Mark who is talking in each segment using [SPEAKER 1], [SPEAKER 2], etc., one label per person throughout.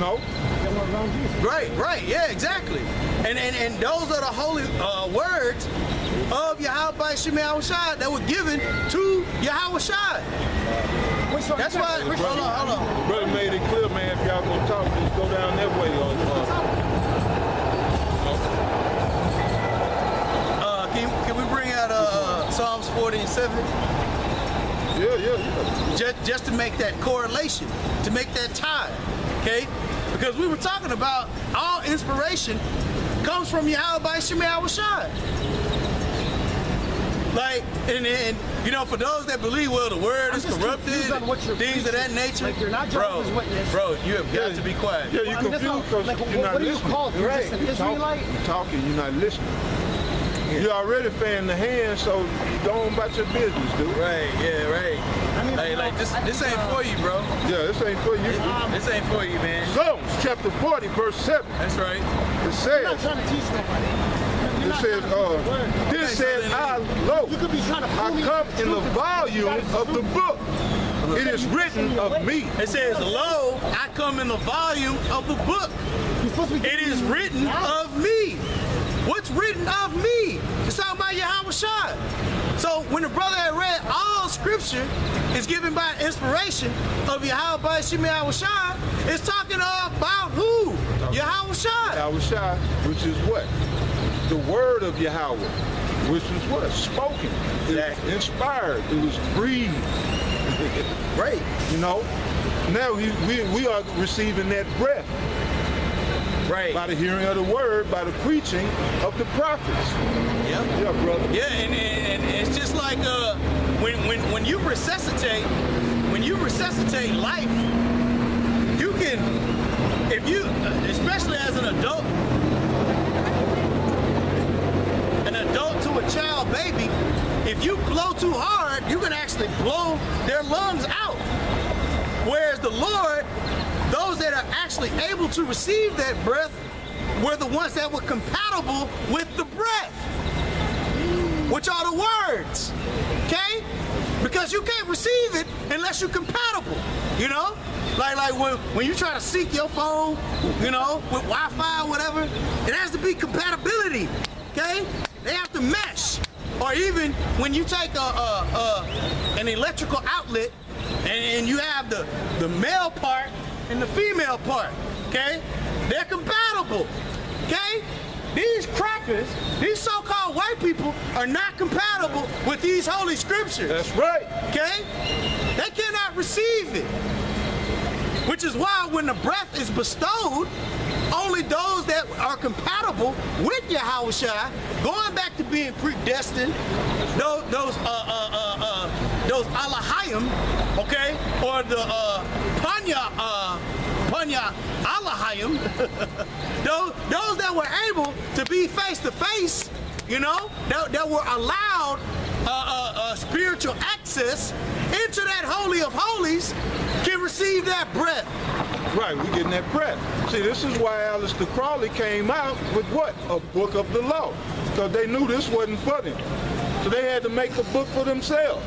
[SPEAKER 1] know?
[SPEAKER 2] Right, yeah, exactly. And those are the holy words of Yahweh Shemi Yahushua that were given to Yahushua. That's why. Hold on.
[SPEAKER 1] The brother made it clear, man. If y'all gonna talk, just go down that way.
[SPEAKER 2] Can we bring out Psalms 40 and 7?
[SPEAKER 1] Yeah.
[SPEAKER 2] Just to make that correlation, to make that tie, okay? Because we were talking about all inspiration comes from Yahweh Shemi Yahushua. Like, and you know, for those that believe, well, the word is corrupted, things of that nature.
[SPEAKER 3] Like, you're not Jehovah's Witness.
[SPEAKER 2] Bro, you have got to be quiet.
[SPEAKER 1] Yeah, you're confused because
[SPEAKER 3] like,
[SPEAKER 1] you're not
[SPEAKER 3] what do you
[SPEAKER 1] listening.
[SPEAKER 3] call it? You're just an Israelite?
[SPEAKER 1] You're talking, you're not listening. You're already fanning the hand, so you go on about your business, dude.
[SPEAKER 2] Right, yeah, right.
[SPEAKER 3] I mean,
[SPEAKER 2] like this ain't for you, bro.
[SPEAKER 1] Yeah, this ain't for you.
[SPEAKER 2] This ain't for you, man.
[SPEAKER 1] Psalms chapter 40, verse 7.
[SPEAKER 2] That's right.
[SPEAKER 1] It says,
[SPEAKER 3] I'm not trying to teach nobody.
[SPEAKER 1] it says, this says,
[SPEAKER 3] You could be trying to
[SPEAKER 1] I come in the volume of the book. It is written of me.
[SPEAKER 2] It says, lo, I come in the volume of the book. It is written of me. What's written of me? It's talking about Yahushua. So when the brother had read all scripture is given by inspiration of Yahweh Shemi Yahushua, it's talking about who? Yahushua.
[SPEAKER 1] Yahushua, which is what? The word of Yahweh, which was what? Spoken. It was inspired. It was breathed.
[SPEAKER 2] Right.
[SPEAKER 1] You know? Now we are receiving that breath.
[SPEAKER 2] Right.
[SPEAKER 1] By the hearing of the word, by the preaching of the prophets.
[SPEAKER 2] Yeah.
[SPEAKER 1] Yeah, brother.
[SPEAKER 2] Yeah, and it's just like when you resuscitate life, you can, if you, especially as an adult to a child baby, if you blow too hard, you can actually blow their lungs out. Whereas the Lord, those that are actually able to receive that breath were the ones that were compatible with the breath, which are the words, okay? Because you can't receive it unless you're compatible, you know? Like when you try to sync your phone, you know, with Wi-Fi or whatever, it has to be compatibility, okay? They have to mesh. Or even when you take an electrical outlet and you have the male part and the female part, okay? They're compatible, okay? These crackers, these so-called white people are not compatible with these holy scriptures.
[SPEAKER 1] That's right.
[SPEAKER 2] Okay? They cannot receive it. Which is why when the breath is bestowed, only those that are compatible with Yahushua, going back to being predestined, those Alahayim, okay, or the Panya Alahayim, those that were able to be face to face, you know, that were allowed spiritual access into that holy of holies, can receive that breath.
[SPEAKER 1] Right, we're getting that breath. See, this is why Aleister Crowley came out with what? A book of the law. Because they knew this wasn't for them. So they had to make a book for themselves.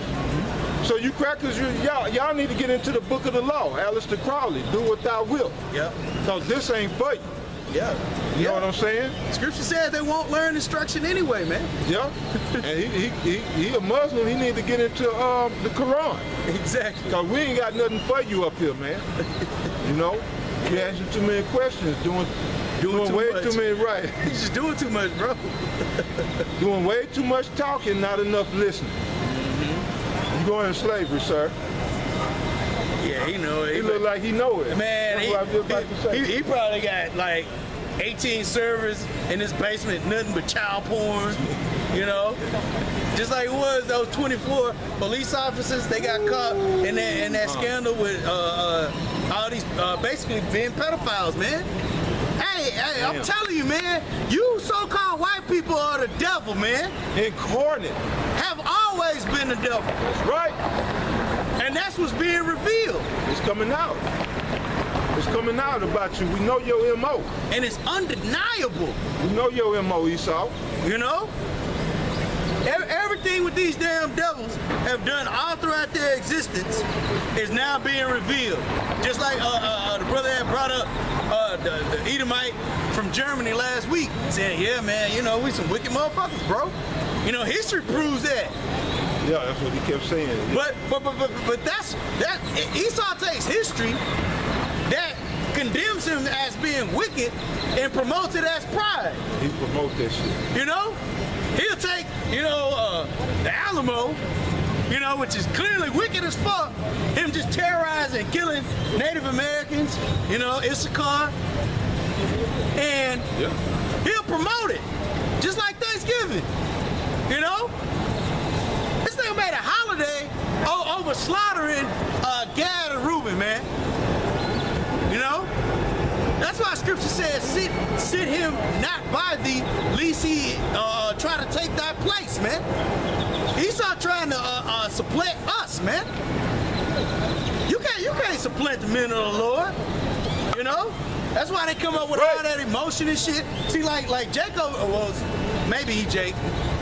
[SPEAKER 1] So you crackers, y'all need to get into the book of the law. Aleister Crowley, do what thou wilt.
[SPEAKER 2] Yeah.
[SPEAKER 1] Because this ain't for you.
[SPEAKER 2] Yeah.
[SPEAKER 1] You know what I'm saying?
[SPEAKER 2] Scripture says they won't learn instruction anyway, man.
[SPEAKER 1] Yeah. And he a Muslim, he need to get into the Quran.
[SPEAKER 2] Exactly.
[SPEAKER 1] Because we ain't got nothing for you up here, man. You know? You asking too many questions, doing way too many, right.
[SPEAKER 2] He's just doing too much, bro.
[SPEAKER 1] Doing way too much talking, not enough listening. You going to slavery, sir.
[SPEAKER 2] Yeah, he know it.
[SPEAKER 1] He look like he know it.
[SPEAKER 2] Man,
[SPEAKER 1] That's what I was just about to say.
[SPEAKER 2] He probably got like 18 servers in his basement, nothing but child porn, you know? Just like it was those 24 police officers, they got caught in that scandal with all these basically being pedophiles, man. Hey, I'm telling you, man, you so-called white people are the devil, man.
[SPEAKER 1] Incarnate.
[SPEAKER 2] Have always been the devil.
[SPEAKER 1] That's right.
[SPEAKER 2] And that's what's being revealed.
[SPEAKER 1] It's coming out. It's coming out about you. We know your MO.
[SPEAKER 2] And it's undeniable.
[SPEAKER 1] We know your MO, Esau.
[SPEAKER 2] You know? Everything with these damn devils have done all throughout their existence is now being revealed. Just like the brother had brought up the Edomite from Germany last week said, yeah, man, you know, we some wicked motherfuckers, bro. You know, history proves that.
[SPEAKER 1] Yeah, that's what he kept saying.
[SPEAKER 2] But that Esau takes history that condemns him as being wicked and promotes it as pride.
[SPEAKER 1] He promote that shit.
[SPEAKER 2] You know? He'll take, you know, the Alamo, you know, which is clearly wicked as fuck, him just terrorizing and killing Native Americans, you know, Issachar, and he'll promote it, just like Thanksgiving, you know? This nigga made a holiday over slaughtering Gad and Reuben, man. You know? That's why Scripture says, sit him not by thee, lest he try to take thy place, man. Esau trying to supplant us, man. You can't supplant the men of the Lord. You know? That's why they come up with all that emotion and shit. See, like Jacob, well, maybe Jake,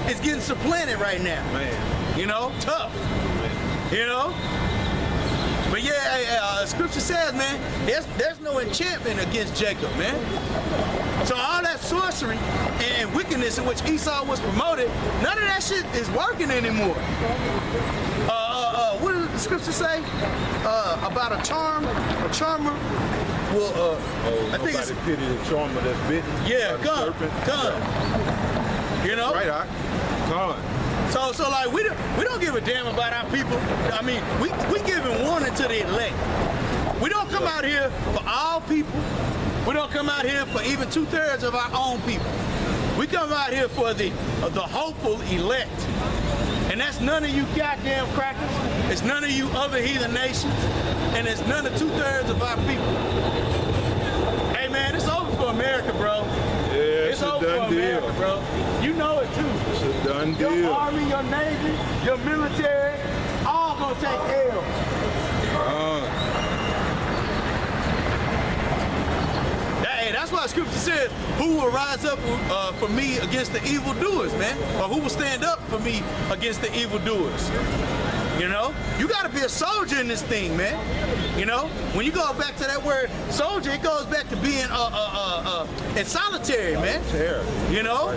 [SPEAKER 2] is getting supplanted right now.
[SPEAKER 1] Man.
[SPEAKER 2] You know? Tough. You know? But yeah, Scripture says, man, there's no enchantment against Jacob, man. So all that sorcery and wickedness in which Esau was promoted, none of that shit is working anymore. What does the Scripture say about a charmer? Well, I think it's
[SPEAKER 1] pity the charmer that's bitten.
[SPEAKER 2] Yeah, gun. You know?
[SPEAKER 1] Right, gun.
[SPEAKER 2] So like we don't give a damn about our people. I mean, we giving warning to the elect. We don't come out here for all people. We don't come out here for even 2/3 of our own people. We come out here for the hopeful elect. And that's none of you goddamn crackers. It's none of you other heathen nations. And it's none of 2/3 of our people. Hey man, it's over for America, bro.
[SPEAKER 1] Yeah,
[SPEAKER 2] It's over for America, bro. You know it too.
[SPEAKER 1] It's a done deal.
[SPEAKER 2] Your army, your navy, your military, all gonna take L. Hey, that's why Scripture says, who will rise up for me against the evildoers, man? Or who will stand up for me against the evildoers? You know? You gotta be a soldier in this thing, man. You know? When you go back to that word soldier, it goes back to being in solitary, man. You know?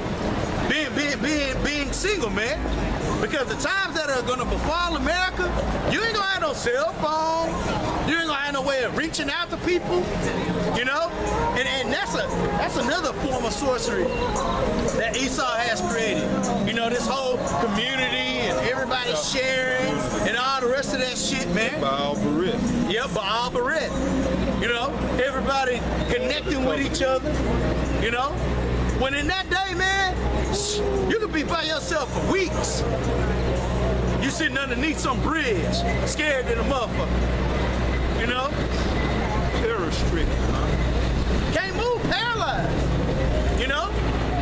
[SPEAKER 2] Being single, man. Because the times that are gonna befall America, you ain't gonna have no cell phone. You ain't gonna have no way of reaching out to people. You know? And that's another form of sorcery that Esau has created. You know, this whole community and everybody sharing and all the rest of that shit, man.
[SPEAKER 1] Baal Berith.
[SPEAKER 2] Yep, Baal Berith. You know, everybody connecting with each other. You know? When in that day, man, you could be by yourself for weeks. You sitting underneath some bridge, scared than a motherfucker. You know?
[SPEAKER 1] Terror stricken,
[SPEAKER 2] Can't move, paralyzed. You know?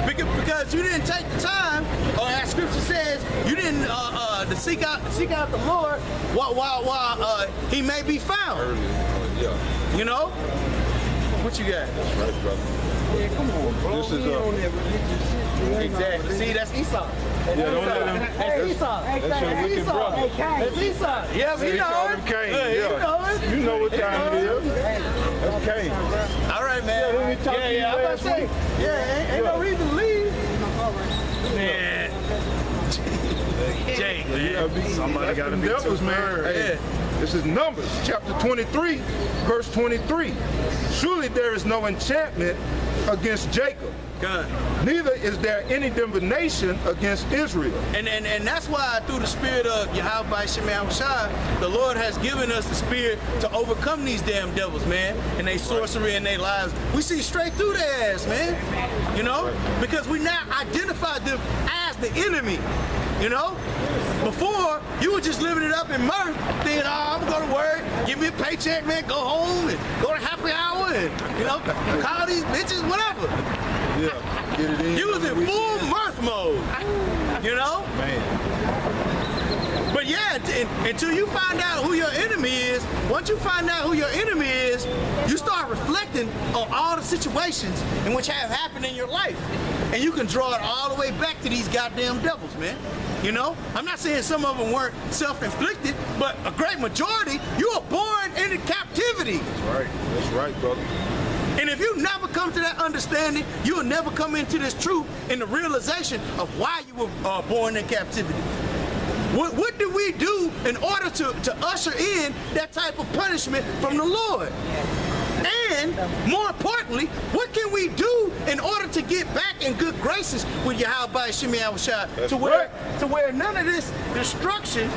[SPEAKER 2] Because you didn't take the time, or as Scripture says, you didn't to seek out the Lord while He may be found.
[SPEAKER 1] Yeah.
[SPEAKER 2] You know? What you got?
[SPEAKER 1] That's right, brother.
[SPEAKER 3] Yeah, come on, bro.
[SPEAKER 1] This is
[SPEAKER 3] We on that religious shit.
[SPEAKER 2] Exactly. See, that's Esau.
[SPEAKER 1] Yeah, don't let him.
[SPEAKER 3] Hey, Esau. Hey,
[SPEAKER 1] That's your
[SPEAKER 3] Cain.
[SPEAKER 1] wicked
[SPEAKER 3] Esau.
[SPEAKER 1] brother.
[SPEAKER 3] Hey, Cain.
[SPEAKER 2] That's Esau. Yeah,
[SPEAKER 1] He
[SPEAKER 2] you know
[SPEAKER 1] called
[SPEAKER 2] it.
[SPEAKER 1] him Cain.
[SPEAKER 2] Hey,
[SPEAKER 1] Yeah.
[SPEAKER 2] you know it.
[SPEAKER 1] You know what time it is. That's Cain.
[SPEAKER 2] All right, man.
[SPEAKER 1] Yeah, didn't he talk to you
[SPEAKER 2] I'm about
[SPEAKER 1] last
[SPEAKER 2] to say,
[SPEAKER 1] week?
[SPEAKER 2] ain't no reason to leave. Man. Jake, man.
[SPEAKER 1] Somebody got to be devils, man. Hey, this is Numbers, chapter 23, verse 23. Surely there is no enchantment against Jacob.
[SPEAKER 2] Gun.
[SPEAKER 1] Neither is there any divination against Israel.
[SPEAKER 2] And that's why through the spirit of Yahweh Shemam Shai, the Lord has given us the spirit to overcome these damn devils, man, and they sorcery and they lies. We see straight through their ass, man. You know? Because we now identify them as the enemy. You know? Before, you were just living it up in mirth, thinking, oh, I'm going to work, give me a paycheck, man, go home and go to happy hour and, you know, call these bitches, whatever.
[SPEAKER 1] Yeah, get it in.
[SPEAKER 2] You was in full mirth mode, you know?
[SPEAKER 1] Man.
[SPEAKER 2] But yeah, until you find out who your enemy is, once you find out who your enemy is, you start reflecting on all the situations in which have happened in your life. And you can draw it all the way back to these goddamn devils, man. You know? I'm not saying some of them weren't self-inflicted, but a great majority, you were born into captivity.
[SPEAKER 1] That's right, brother.
[SPEAKER 2] And if you never come to that understanding, you will never come into this truth and the realization of why you were born in captivity. What do we do in order to usher in that type of punishment from the Lord? And more importantly, what can we do in order to get back in good graces with Yahweh Shemi Yahushua to where none of this destruction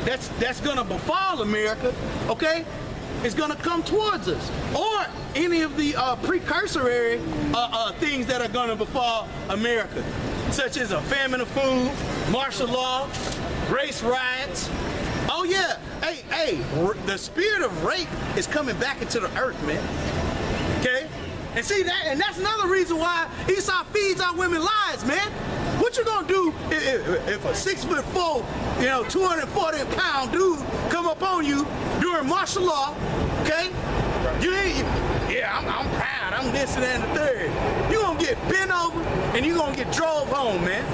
[SPEAKER 2] that's gonna befall America, okay, is gonna come towards us, or any of the precursory things that are gonna befall America, such as a famine of food, martial law, race riots. Oh yeah, hey, the spirit of rape is coming back into the earth, man. Okay? And see that, and that's another reason why Esau feeds our women lies, man. What you gonna do if a 6'4", 240-pound dude come up on you during martial law? Okay? I'm proud. I'm this and that and the third. You gonna get bent over and you gonna get drove home, man.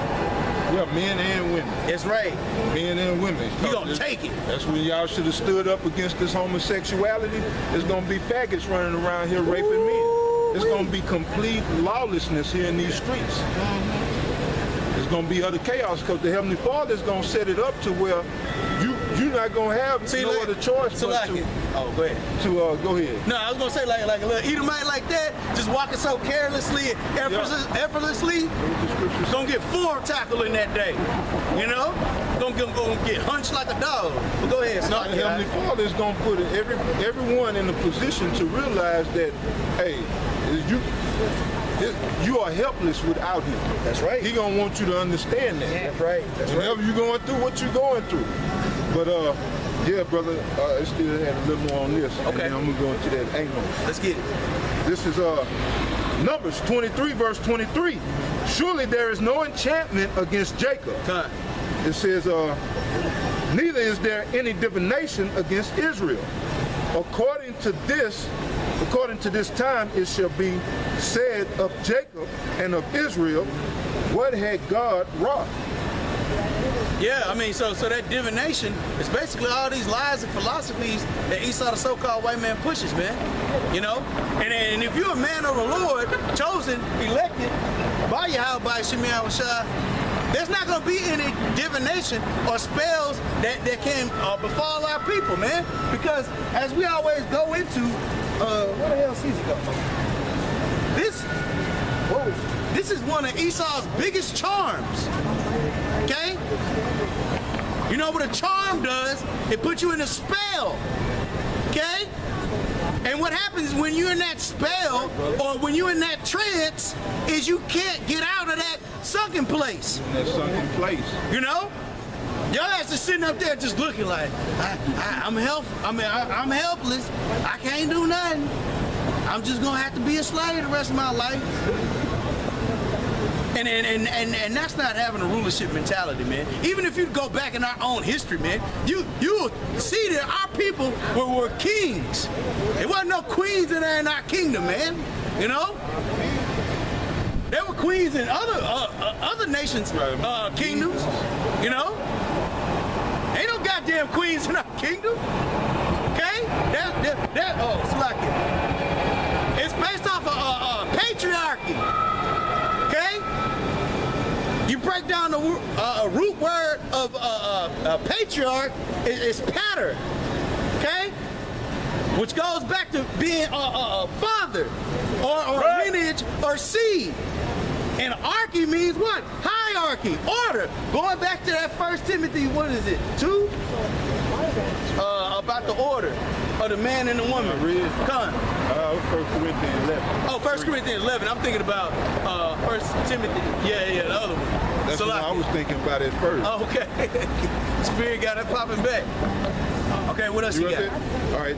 [SPEAKER 1] Yeah, men and women.
[SPEAKER 2] That's right.
[SPEAKER 1] Men and women.
[SPEAKER 2] You gonna take it.
[SPEAKER 1] That's when y'all should have stood up against this homosexuality. There's gonna be faggots running around here raping men. There's gonna be complete lawlessness here in these streets. There's gonna be other chaos because the Heavenly Father is gonna set it up to where you're not gonna have no other choice but to.
[SPEAKER 2] Oh, go ahead.
[SPEAKER 1] Go ahead.
[SPEAKER 2] No, I was gonna say like a little Edomite like that, just walking so carelessly and effortlessly, gonna get form tackled in that day. You know, gonna get hunched like a dog. But go ahead.
[SPEAKER 1] No, the Heavenly Father is gonna put everyone in a position to realize that, hey, you are helpless without him.
[SPEAKER 2] That's right.
[SPEAKER 1] He gonna want you to understand that.
[SPEAKER 2] That's right. That's
[SPEAKER 1] Whenever you're going through what you're going through. But yeah, brother, I still had a little more on this.
[SPEAKER 2] Okay.
[SPEAKER 1] And then I'm gonna go into that Amos.
[SPEAKER 2] Let's get it.
[SPEAKER 1] This is Numbers 23, verse 23. Surely there is no enchantment against Jacob.
[SPEAKER 2] Time.
[SPEAKER 1] It says, neither is there any divination against Israel. According to this time, it shall be said of Jacob and of Israel, what had God wrought?
[SPEAKER 2] Yeah, I mean, so that divination is basically all these lies and philosophies that Esau, the so-called white man, pushes, man. You know? And if you're a man of the Lord, chosen, elected by Yahweh Shemi Yahushua, there's not going to be any divination or spells that can befall our people, man. Because as we always go into, where the hell sees it go? This is one of Esau's biggest charms. Okay? You know what a charm does? It puts you in a spell. Okay? And what happens when you're in that spell or when you're in that trance is you can't get out of that sunken place.
[SPEAKER 1] In that sunken place.
[SPEAKER 2] You know? Your ass is sitting up there just looking like, I'm helpless. I can't do nothing. I'm just gonna have to be a slave the rest of my life. And that's not having a rulership mentality, man. Even if you go back in our own history, man, you will see that our people were kings. There wasn't no queens in our kingdom, man. You know? There were queens in other nations' kingdoms. You know? Ain't no goddamn queens in our kingdom. Okay? It's like it. It's based off of patriarchy. You break down the root word of patriarch is pattern, okay? Which goes back to being a father or lineage or seed. And archy means what? Hierarchy, order. Going back to that 1 Timothy, what is it, 2? About the order of the man and the woman. Come.
[SPEAKER 1] 1 Corinthians 11.
[SPEAKER 2] Oh, 1 Corinthians 11. I'm thinking about 1 Timothy. Yeah, the other one.
[SPEAKER 1] That's what I was thinking about at first.
[SPEAKER 2] Oh, okay. Spirit got it popping back. Okay, what else you got?
[SPEAKER 1] All right.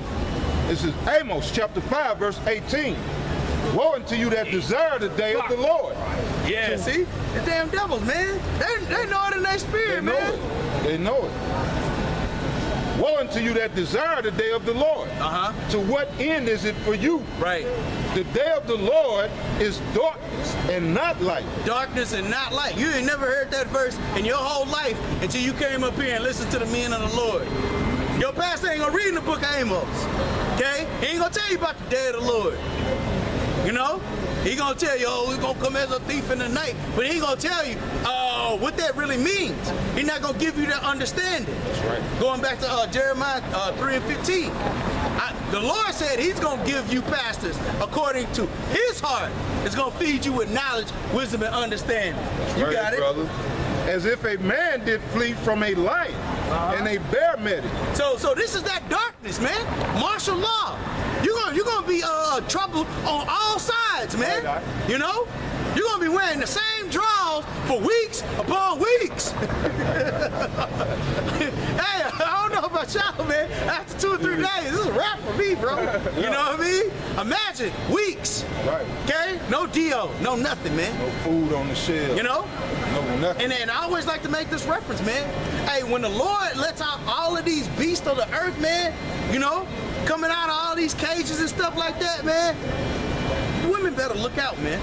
[SPEAKER 1] This is Amos chapter 5, verse 18. Woe unto you that desire the day of the Lord.
[SPEAKER 2] Yeah, see? The damn devils, man. They know it in their spirit, man.
[SPEAKER 1] They know it. Woe unto you that desire the day of the Lord. To what end is it for you?
[SPEAKER 2] Right.
[SPEAKER 1] The day of the Lord is darkness and not light.
[SPEAKER 2] Darkness and not light. You ain't never heard that verse in your whole life until you came up here and listened to the men of the Lord. Your pastor ain't gonna read in the book of Amos. Okay? He ain't gonna tell you about the day of the Lord. You know? He gonna tell you, oh, he's gonna come as a thief in the night. But he ain't gonna tell you what that really means. He's not gonna give you that understanding.
[SPEAKER 1] That's right.
[SPEAKER 2] Going back to Jeremiah 3:15. The Lord said he's gonna give you pastors according to his heart. It's gonna feed you with knowledge, wisdom, and understanding. You
[SPEAKER 1] Right,
[SPEAKER 2] got it?
[SPEAKER 1] brother. As if a man did flee from a lion, and a bear met it.
[SPEAKER 2] So this is that darkness, man. Martial law. You're gonna be troubled on all sides, man.
[SPEAKER 1] Right.
[SPEAKER 2] You know? You're gonna be wearing the same drawers for weeks upon weeks. Hey, I don't know about y'all, man. After 2 or 3 days, this is a wrap for me, bro. You know what I mean? Imagine weeks.
[SPEAKER 1] Right.
[SPEAKER 2] Okay? No Dio, no nothing, man.
[SPEAKER 1] No food on the shelf.
[SPEAKER 2] You know?
[SPEAKER 1] No nothing.
[SPEAKER 2] And then I always like to make this reference, man. Hey, when the Lord lets out all of these beasts of the earth, man, you know, coming out of all these cages and stuff like that, man, women better look out, man.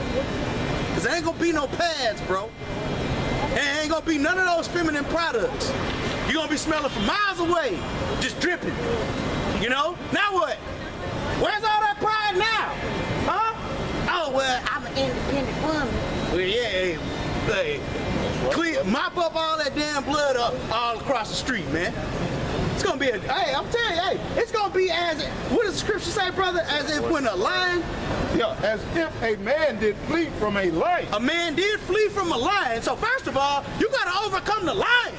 [SPEAKER 2] Cause there ain't gonna be no pads, bro. And ain't gonna be none of those feminine products. You're gonna be smelling from miles away, just dripping. You know? Now what? Where's all that pride now? Huh? Oh, well, I'm an independent woman. Well, yeah, hey, clean, mop up all that damn blood up all across the street, man. It's gonna be hey, I'm telling you, hey, it's gonna be as, what does the scripture say, brother? As if when a lion,
[SPEAKER 1] Yeah, as if a man did flee from a lion.
[SPEAKER 2] a man did flee from a lion. So first of all, you gotta overcome the lion.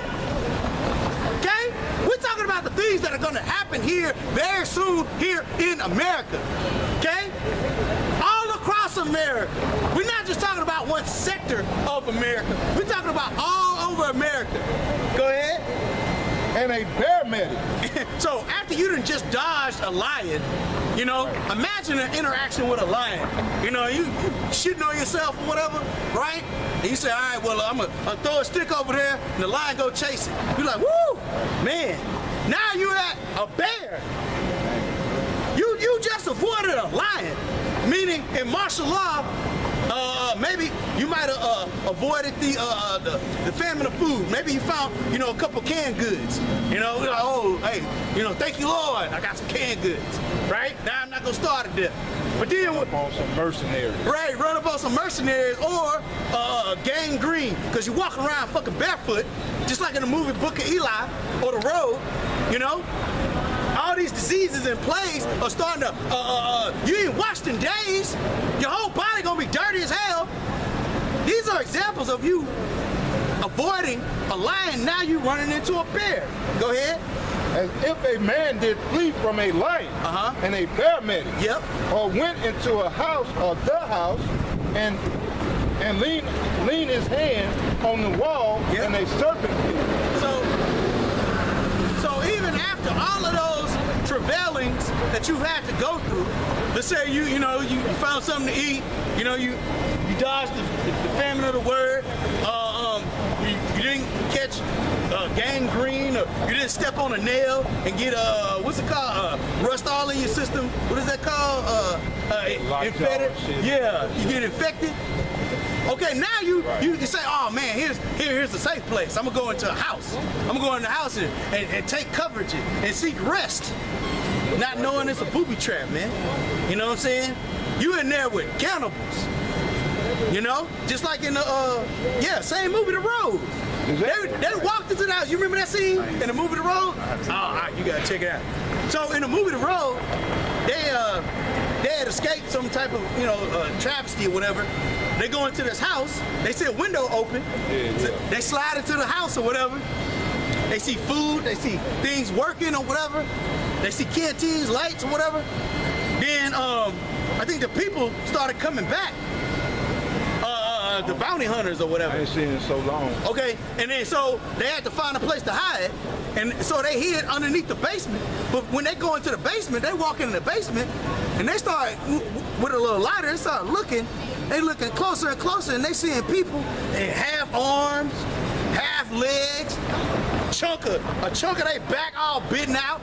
[SPEAKER 2] Okay? We're talking about the things that are gonna happen here very soon here in America. Okay? All across America. We're not just talking about one sector of America. We're talking about all over America. Go ahead.
[SPEAKER 1] And a bear met it.
[SPEAKER 2] So after you done just dodged a lion, you know, imagine an interaction with a lion. You know, you shitting on yourself or whatever, right? And you say, all right, well, I'm gonna throw a stick over there, and the lion go chase it. You're like, woo, man. Now you at a bear. You just avoided a lion. Meaning in martial law, maybe you might have avoided the famine of food. Maybe you found, you know, a couple canned goods. You know, like, oh, hey, you know, thank you, Lord, I got some canned goods, right? Now I'm not gonna starve to death. But then,
[SPEAKER 1] On some mercenaries.
[SPEAKER 2] right, run up on some mercenaries or gangrene, because you're walking around fucking barefoot, just like in the movie Book of Eli or The Road, you know? All these diseases and plagues are starting to, you ain't washed in days. Your whole body gonna be dirty as hell. These are examples of you avoiding a lion, now you running into a bear. Go ahead.
[SPEAKER 1] As if a man did flee from a lion, and a bear met it.
[SPEAKER 2] Yep.
[SPEAKER 1] Or went into a house or the house and lean his hand on the wall,
[SPEAKER 2] Yep.
[SPEAKER 1] and a serpent bit.
[SPEAKER 2] So even after all of those travailings that you've had to go through, let's say you found something to eat, you know, you dodged the famine of the word, you didn't catch gangrene, or you didn't step on a nail and get what's it called, rust all in your system. What is that called? Infected. Yeah, you get infected. Okay, now you say, oh man, here's the safe place. I'm gonna go into a house. I'm gonna go in the house and take coverage and seek rest. Not knowing it's a booby trap, man. You know what I'm saying? You in there with cannibals. You know? Just like in the same movie The Road. They walked into the house. You remember that scene in the movie The Road? Oh, all right, you gotta check it out. So in the movie The Road, they had escaped some type of, you know, travesty or whatever. They go into this house. They see a window open.
[SPEAKER 1] Yeah.
[SPEAKER 2] They slide into the house or whatever. They see food. They see things working or whatever. They see canteens, lights or whatever. Then I think the people started coming back. The bounty hunters or whatever.
[SPEAKER 1] I ain't seen it so long.
[SPEAKER 2] Okay, and then so they had to find a place to hide, and so they hid underneath the basement. But when they go into the basement, they walk into the basement, and they start with a little lighter. They start looking. They looking closer and closer, and they seeing people in half arms, half legs, a chunk of their back all bitten out,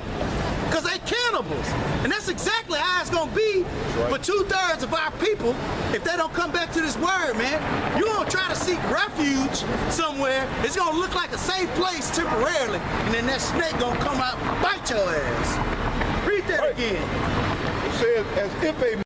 [SPEAKER 2] cause they cannibals, and that's exactly how it's gonna be
[SPEAKER 1] right.
[SPEAKER 2] For 2/3 of our people, if they don't come back to this word, man, you're gonna try to seek refuge somewhere. It's gonna look like a safe place temporarily, and then that snake gonna come out and bite your ass. Read that
[SPEAKER 1] Right.
[SPEAKER 2] again.
[SPEAKER 1] It says, as if a